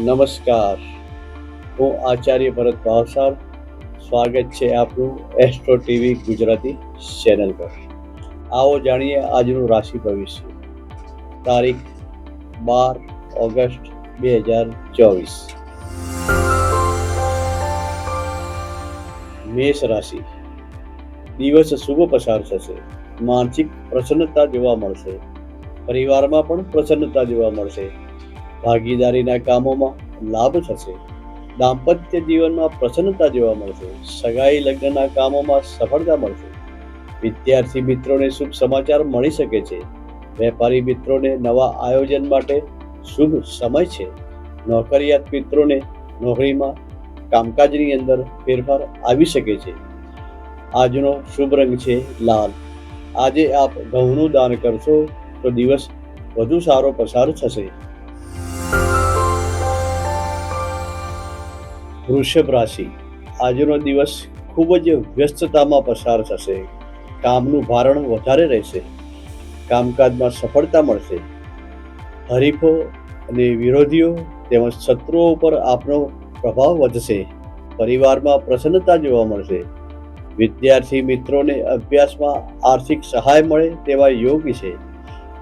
નમસ્કાર, હું આચાર્ય ભરત ભાવસાર. સ્વાગત છે આપનું એસ્ટ્રો ટીવી ગુજરાતી ચેનલ પર. આવો જાણીએ આજનું રાશિ ભવિષ્ય. તારીખ 12 ઓગસ્ટ 2024. મેષ રાશિ. દિવસ શુભ પસાર થશે. માનસિક પ્રસન્નતા જોવા મળશે. પરિવારમાં પણ પ્રસન્નતા જોવા મળશે. ભાગીદારીના કામોમાં લાભ થશે. દાંપત્ય જીવનમાં પ્રસન્નતા જોવા મળશે. સગાઈ લગ્નના કામોમાં સફળતા મળશે. વિદ્યાર્થી મિત્રોને શુભ સમાચાર મળી શકે છે. વેપારી મિત્રોને નવા આયોજન માટે શુભ સમય છે. નોકરિયાત મિત્રોને નોકરીમાં કામકાજની અંદર ફેરફાર આવી શકે છે. આજનો શુભ રંગ છે લાલ. આજે આપ ઘઉંનું દાન કરશો તો દિવસ વધુ સારો પસાર થશે. વૃષભ રાશિ. આજનો દિવસ ખૂબ જ વ્યસ્તતામાં પસાર થશે. કામનું ભારણ વધારે રહેશે. કામકાજમાં સફળતા મળશે. હરીફો અને વિરોધીઓ તેમજ શત્રુઓ ઉપર આપનો પ્રભાવ વધશે. પરિવારમાં પ્રસન્નતા જોવા મળશે. વિદ્યાર્થી મિત્રોને અભ્યાસમાં આર્થિક સહાય મળે તેવા યોગ છે.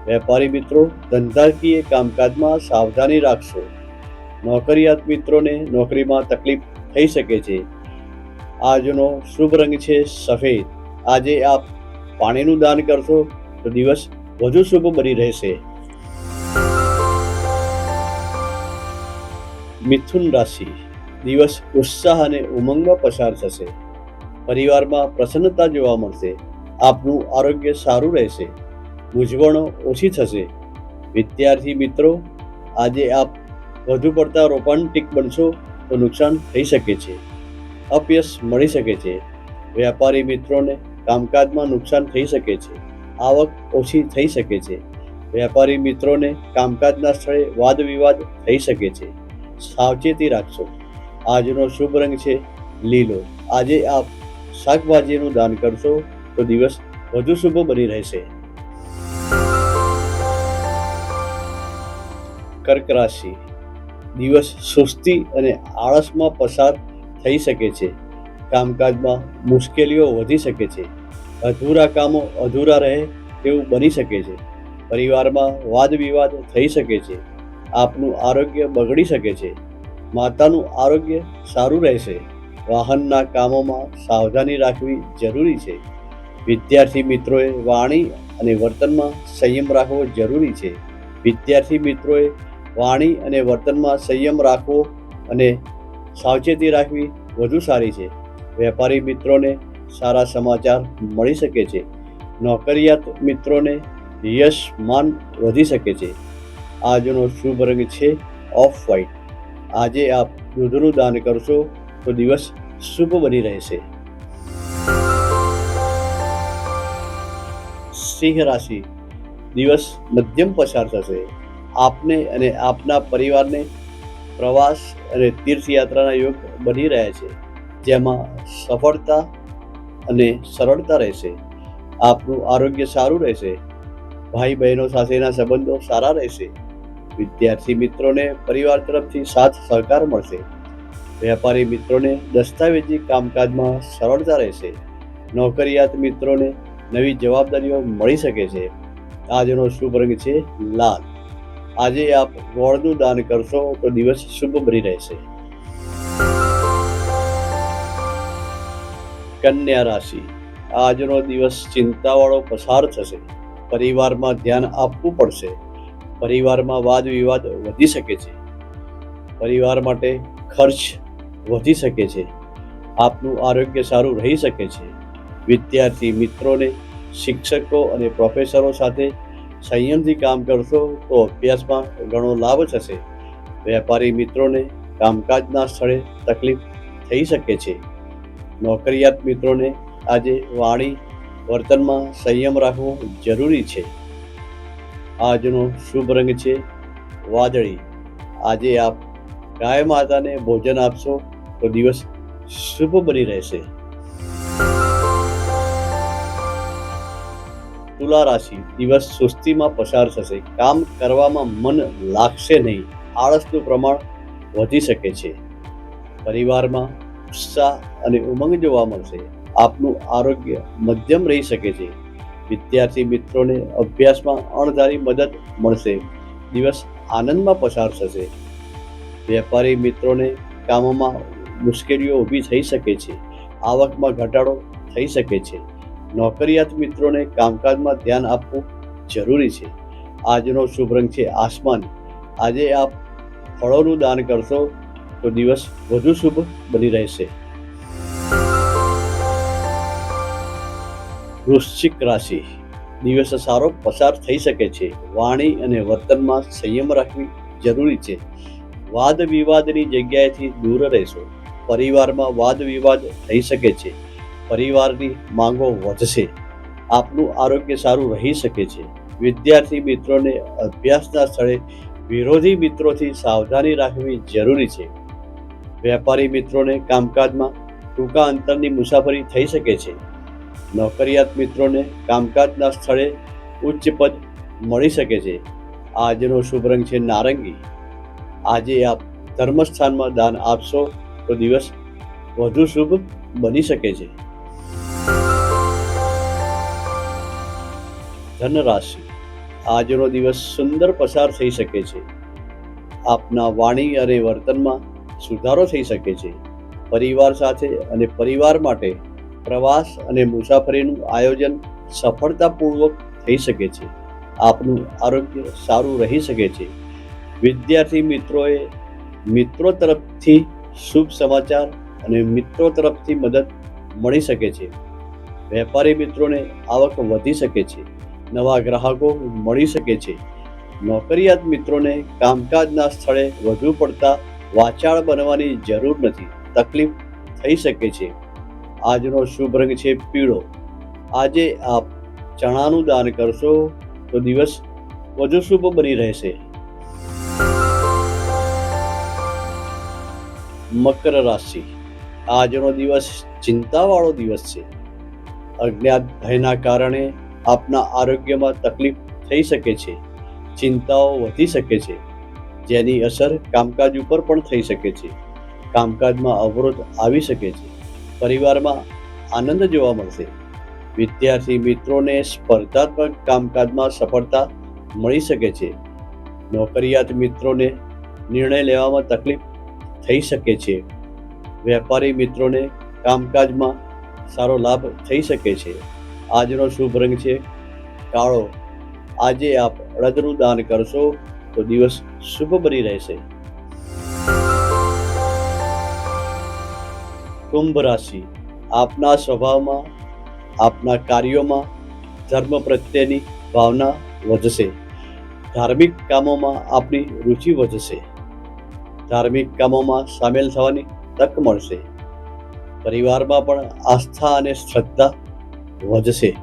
વેપારી મિત્રો ધંધાકીય કામકાજમાં સાવધાની રાખશો. નોકરિયાત મિત્રોને નોકરીમાં તકલીફ થઈ શકે છે. આજનો શુભ રંગ છે સફેદ. આજે આપ પાણીનું દાન કરશો તો દિવસ વધુ શુભ બની રહેશે. મિથુન રાશિ. દિવસ ઉત્સાહ અને ઉમંગમાં પસાર થશે. પરિવારમાં પ્રસન્નતા જોવા મળશે. આપનું આરોગ્ય સારું રહેશે. મૂંઝવણો ઓછી થશે. વિદ્યાર્થી મિત્રો આજે આપ વધુ પડતા રોમાન્ટિક બનશો તો નુકસાન થઈ શકે છે. અપયશ મળી શકે છે. વેપારી મિત્રોને કામકાજમાં નુકસાન થઈ શકે છે. આવક ઓછી થઈ શકે છે. વેપારી મિત્રોને કામકાજના સ્થળે વાદ વિવાદ થઈ શકે છે. સાવચેતી રાખશો. આજનો શુભ રંગ છે લીલો. આજે આપ શાકભાજીનું દાન કરશો તો દિવસ વધુ શુભ બની રહેશે. કર્ક રાશિ. દિવસ સુસ્તી અને આળસમાં પસાર થઈ શકે છે. કામકાજમાં મુશ્કેલીઓ વધી શકે છે. અધૂરા કામો અધૂરા રહે તેવું બની શકે છે. પરિવારમાં વાદ વિવાદ થઈ શકે છે. આપનું આરોગ્ય બગડી શકે છે. માતાનું આરોગ્ય સારું રહેશે. વાહનના કામોમાં સાવધાની રાખવી જરૂરી છે. વિદ્યાર્થી મિત્રોએ વાણી અને વર્તનમાં સંયમ રાખવો જરૂરી છે. વિદ્યાર્થી મિત્રોએ વાણી અને વર્તનમાં સંયમ રાખવો અને સાવચેતી રાખવી વધુ સારી છે. વેપારી મિત્રોને સારા સમાચાર મળી શકે છે. નોકરિયાત મિત્રોને યશ માન વધી શકે છે. આજનો શુભ રંગ છે ઓફ વ્હાઇટ. આજે આપ દૂધનું દાન કરશો તો દિવસ શુભ બની રહેશે. સિંહ રાશિ. દિવસ મધ્યમ પસાર થશે. આપને અને આપના પરિવારને પ્રવાસ અને તીર્થયાત્રાના યોગ બની રહ્યા છે, જેમાં સફળતા અને સરળતા રહેશે. આપનું આરોગ્ય સારું રહેશે. ભાઈ બહેનો સાથેના સંબંધો સારા રહેશે. વિદ્યાર્થી મિત્રોને પરિવાર તરફથી સાથ સહકાર મળશે. વેપારી મિત્રોને દસ્તાવેજી કામકાજમાં સરળતા રહેશે. નોકરિયાત મિત્રોને નવી જવાબદારીઓ મળી શકે છે. આજનો શુભ રંગ છે લાલ. આજે આપ ગોળનું દાન કરશો તો દિવસ શુભ બની રહેશે. કન્યા રાશિ. આજનો દિવસ ચિંતાવાળો પસાર થશે. પરિવારમાં ધ્યાન આપવું પડશે. પરિવારમાં વાદ વિવાદ વધી શકે છે. પરિવાર માટે ખર્ચ વધી શકે છે. આપનું આરોગ્ય સારું રહી શકે છે. વિદ્યાર્થી મિત્રોને શિક્ષકો અને પ્રોફેસરો સાથે સંયમથી કામ કરશો તો અભ્યાસમાં ઘણો લાભ થશે. વેપારી મિત્રોને કામકાજના સ્થળે તકલીફ થઈ શકે છે. નોકરિયાત મિત્રોને આજે વાણી વર્તનમાં સંયમ રાખવો જરૂરી છે. આજનો શુભ રંગ છે વાદળી. આજે આપ ગાય માતાને ભોજન આપશો તો દિવસ શુભ બની રહેશે. તુલા રાશિ. દિવસ સુસ્તીમાં પસાર થશે. કામ કરવામાં મન લાગશે નહીં. આળસનું પ્રમાણ વધી શકે છે. પરિવારમાં ઉત્સાહ અને ઉમંગ જોવા મળશે. આપનું આરોગ્ય મધ્યમ રહી શકે છે. વિદ્યાર્થી મિત્રોને અભ્યાસમાં અણધારી મદદ મળશે. દિવસ આનંદમાં પસાર થશે. વેપારી મિત્રોને કામમાં મુશ્કેલીઓ ઊભી થઈ શકે છે. આવકમાં ઘટાડો થઈ શકે છે. નોકરિયાત મિત્રોને કામકાજમાં ધ્યાન આપવું જરૂરી છે. આજનો શુભ રંગ છે આસમાની. આજે આપ ફળોનું દાન કરશો તો દિવસ વધુ શુભ બની રહેશે. વૃશ્ચિક રાશિ. દિવસ સારો પસાર થઈ શકે છે. વાણી અને વર્તનમાં સંયમ રાખવી જરૂરી છે. વાદ વિવાદની જગ્યાએથી દૂર રહેશો. પરિવારમાં વાદ વિવાદ થઈ શકે છે. પરિવારની માંગો વધશે. આપનું આરોગ્ય સારું રહી શકે છે. વિદ્યાર્થી મિત્રોને અભ્યાસના સ્થળે વિરોધી મિત્રોથી સાવધાની રાખવી જરૂરી છે. વેપારી મિત્રોને કામકાજમાં ટૂંકા અંતરની મુસાફરી થઈ શકે છે. નોકરિયાત મિત્રોને કામકાજના સ્થળે ઉચ્ચ પદ મળી શકે છે. આજનો શુભ રંગ છે નારંગી. આજે આપ ધર્મસ્થાનમાં દાન આપશો તો દિવસ વધુ શુભ બની શકે છે. ધન રાશિ. આજનો દિવસ સુંદર પસાર થઈ શકે છે. આપના વાણી અને વર્તનમાં સુધારો થઈ શકે છે. પરિવાર સાથે અને પરિવાર માટે પ્રવાસ અને મુસાફરીનું આયોજન સફળતાપૂર્વક થઈ શકે છે. આપનું આરોગ્ય સારું રહી શકે છે. વિદ્યાર્થી મિત્રોએ મિત્રો તરફથી શુભ સમાચાર અને મિત્રો તરફથી મદદ મળી શકે છે. વેપારી મિત્રોને આવક વધી શકે છે. નવા ગ્રાહકો મળી શકે છે. નોકરિયાત મિત્રોને કામકાજના સ્થળે વધુ પડતા વાચાળ બનવાની જરૂર નથી. તકલીફ થઈ શકે છે. આજનો શુભ રંગ છે પીળો. આજે આપ ચણાનું દાન કરશો તો દિવસ વધુ શુભ બની રહેશે. મકર રાશિ. આજનો દિવસ ચિંતાવાળો દિવસ છે. અજ્ઞાત ભયના કારણે આપના આરોગ્યમાં તકલીફ થઈ શકે છે. ચિંતાઓ વધી શકે છે, જેની અસર કામકાજ ઉપર પણ થઈ શકે છે. કામકાજમાં અવરોધ આવી શકે છે. પરિવારમાં આનંદ જોવા મળશે. વિદ્યાર્થી મિત્રોને સ્પર્ધાત્મક કામકાજમાં સફળતા મળી શકે છે. નોકરિયાત મિત્રોને નિર્ણય લેવામાં તકલીફ થઈ શકે છે. વેપારી મિત્રોને કામકાજમાં સારો લાભ થઈ શકે છે. આજનો શુભ રંગ છે કાળો. આજે આપ અડદનું દાન કરશો તો દિવસ શુભ બની રહેશે. કુંભ રાશિ. આપના સ્વભાવમાં, આપના કાર્યોમાં ધર્મ પ્રત્યેની ભાવના વધશે. ધાર્મિક કામોમાં આપની રુચિ વધશે. ધાર્મિક કામોમાં સામેલ થવાની તક મળશે. પરિવારમાં પણ આસ્થા અને શ્રદ્ધા વધશે.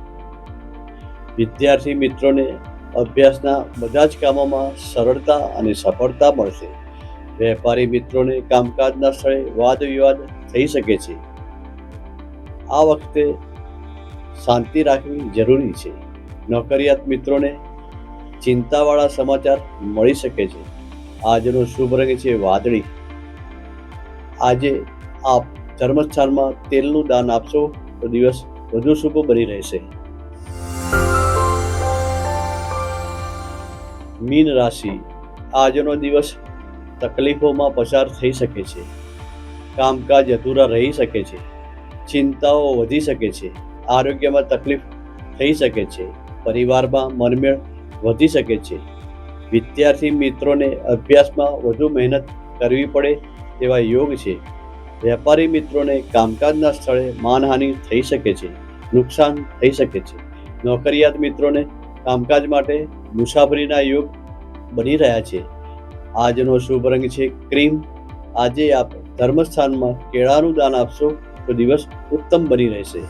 વિદ્યાર્થી મિત્રોને અભ્યાસના બધા જ કામોમાં સરળતા અને સફળતા મળશે. વેપારી મિત્રોને કામકાજના સ્થળે વાદ વિવાદ થઈ શકે છે. આ વખતે શાંતિ રાખવી જરૂરી છે. નોકરિયાત મિત્રોને ચિંતાવાળા સમાચાર મળી શકે છે. આજનો શુભ રંગ છે વાદળી. આજે આપ ધર્મસ્થાનમાં તેલનું દાન આપશો તો દિવસ વધુ શુભ બની રહેશે. મીન રાશિ. આજનો દિવસ તકલીફોમાં પસાર થઈ શકે છે. કામકાજ અધૂરા રહી શકે છે. ચિંતાઓ વધી શકે છે. આરોગ્યમાં તકલીફ થઈ શકે છે. પરિવારમાં મનમેળ વધી શકે છે. વિદ્યાર્થી મિત્રોને અભ્યાસમાં વધુ મહેનત કરવી પડે તેવા યોગ છે. વેપારી મિત્રોને કામકાજના સ્થળે માનહાનિ થઈ શકે છે. નુકસાન થઈ શકે છે. નોકરિયાત મિત્રોને કામકાજ માટે મુસાફરીના યોગ બની રહ્યા છે. આજનો શુભ રંગ છે ક્રીમ. આજે આપ ધર્મસ્થાનમાં કેળાનું દાન આપશો તો દિવસ ઉત્તમ બની રહેશે.